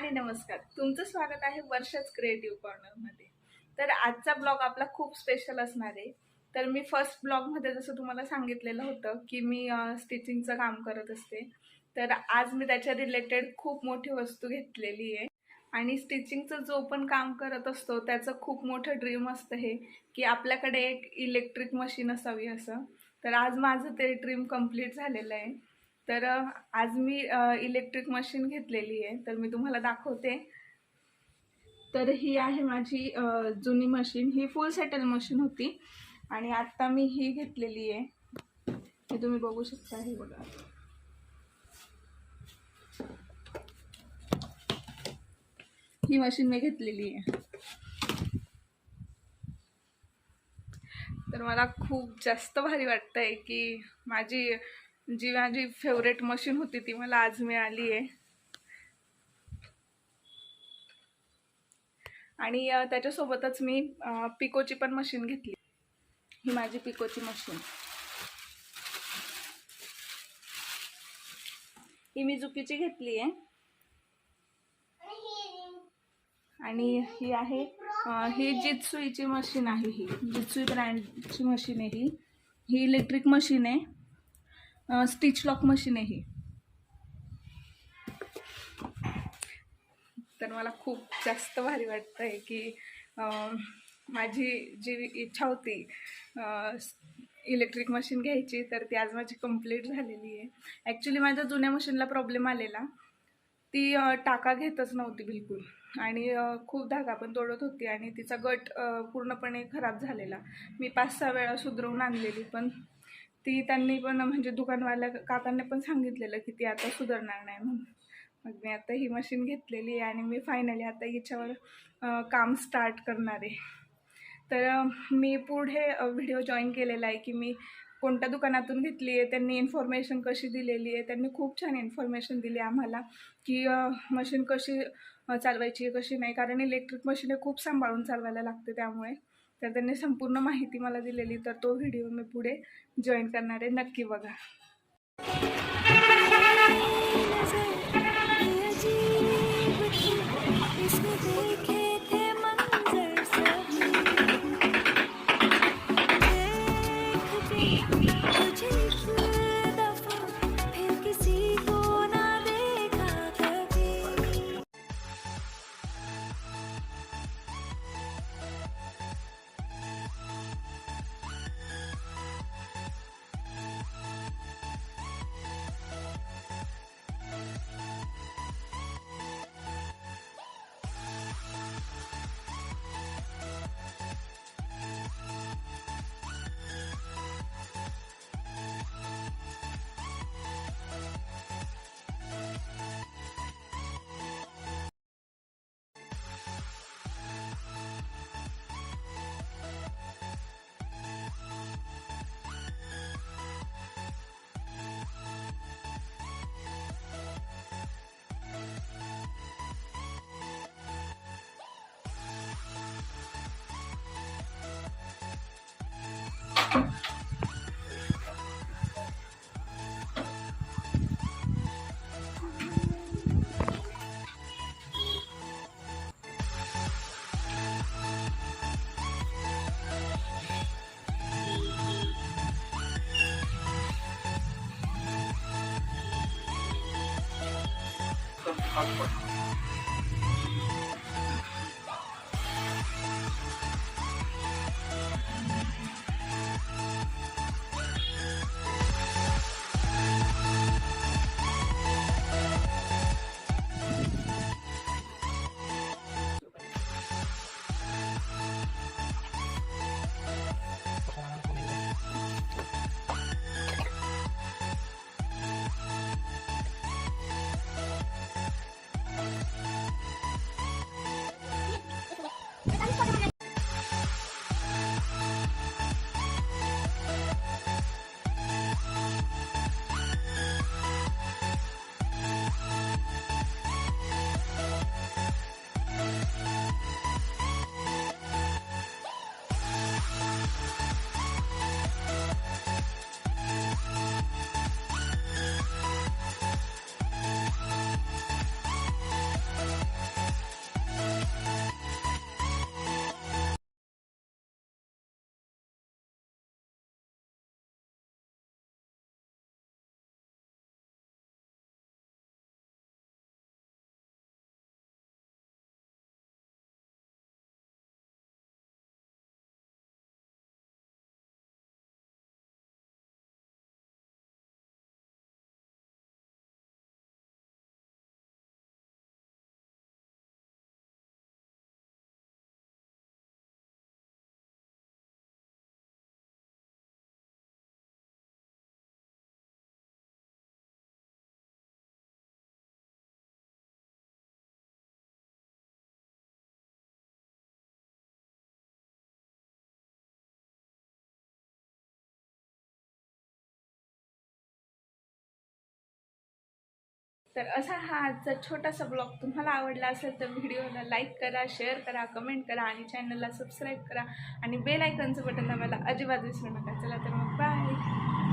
आणि नमस्कार, तुमचं स्वागत आहे वर्षाच क्रिएटिव्ह कॉर्नरमध्ये। तर आजचा ब्लॉग आपला खूप स्पेशल असणार आहे। तर मी फर्स्ट ब्लॉगमध्ये जसं तुम्हाला सांगितलेलं होतं की मी स्टिचिंगचं काम करत असते, तर आज मी त्याच्या रिलेटेड खूप मोठी वस्तू घेतलेली आहे। आणि स्टिचिंगचं जो पण काम करत असतो त्याचं खूप मोठं ड्रीम असतं हे की आपल्याकडे एक इलेक्ट्रिक मशीन असावी असं। तर आज माझं ते ड्रीम कंप्लीट झालेलं आहे। तर आज मी इलेक्ट्रिक मशीन घेतलेली आहे, तर मी तुम्हाला दाखवते। तर ही आहे माझी जुनी मशीन, ही फुल सेटल मशीन होती आणि आता मी ही घेतलेली आहे। हे तुम्ही बघू शकता, हे बघा, ही मशीन मी घेतलेली आहे। तर मला खूप जास्त भारी वाटतंय की माझी फेवरेट मशीन होती ती मला आज मिळाली आहे। आणि त्याच्यासोबतच मी पिकोची पण मशीन घेतली। ही माझी पिकोची मशीन, ही मी जुकीची घेतली आहे। आणि ही आहे ही जित्सुईची मशीन आहे। ही जित्सुई ब्रँडची मशीन आहे। ही इलेक्ट्रिक मशीन आहे, स्टिच लॉक मशीन आहे ही। तर मला खूप जास्त भारी वाटतंय की माझी जी इच्छा होती इलेक्ट्रिक मशीन घ्यायची, तर ती आज माझी कंप्लीट झालेली आहे। ॲक्च्युली माझ्या जुन्या मशीनला प्रॉब्लेम आलेला, ती टाका घेतच नव्हती बिलकुल, आणि खूप धागा पण तोडत होती आणि तिचा गट पूर्णपणे खराब झालेला। मी 5-6 वेळा सुधरवून आणलेली, पण ती त्यांनी पण म्हणजे दुकानवाल्या काकांनी पण सांगितलेलं की ती आता सुधारणार नाही म्हणून। मग मी आता ही मशीन घेतलेली आहे आणि मी फायनली आता हिच्यावर काम स्टार्ट करणार आहे। तर मी पुढे व्हिडिओ जॉईन केलेला आहे की मी कोणत्या दुकानातून घेतली आहे, त्यांनी इन्फॉर्मेशन कशी दिलेली आहे। त्यांनी खूप छान इन्फॉर्मेशन दिली आम्हाला की मशीन कशी चालवायची कशी नाही, कारण इलेक्ट्रिक मशीन हे खूप सांभाळून चालवायला लागते त्यामुळे। तर त्यांनी संपूर्ण माहिती मला दिलेली, तर तो व्हिडिओ मी पुढे जॉईन करणार आहे, नक्की बघा। तर असा हा आजचा छोटासा ब्लॉग तुम्हाला आवडला असेल तर व्हिडिओला लाईक करा, शेअर करा, कमेंट करा आणि चॅनलला सबस्क्राईब करा आणि बेल आयकॉनचं बटन दाबायला अजिबात विसरू नका. चला तर मग बाय.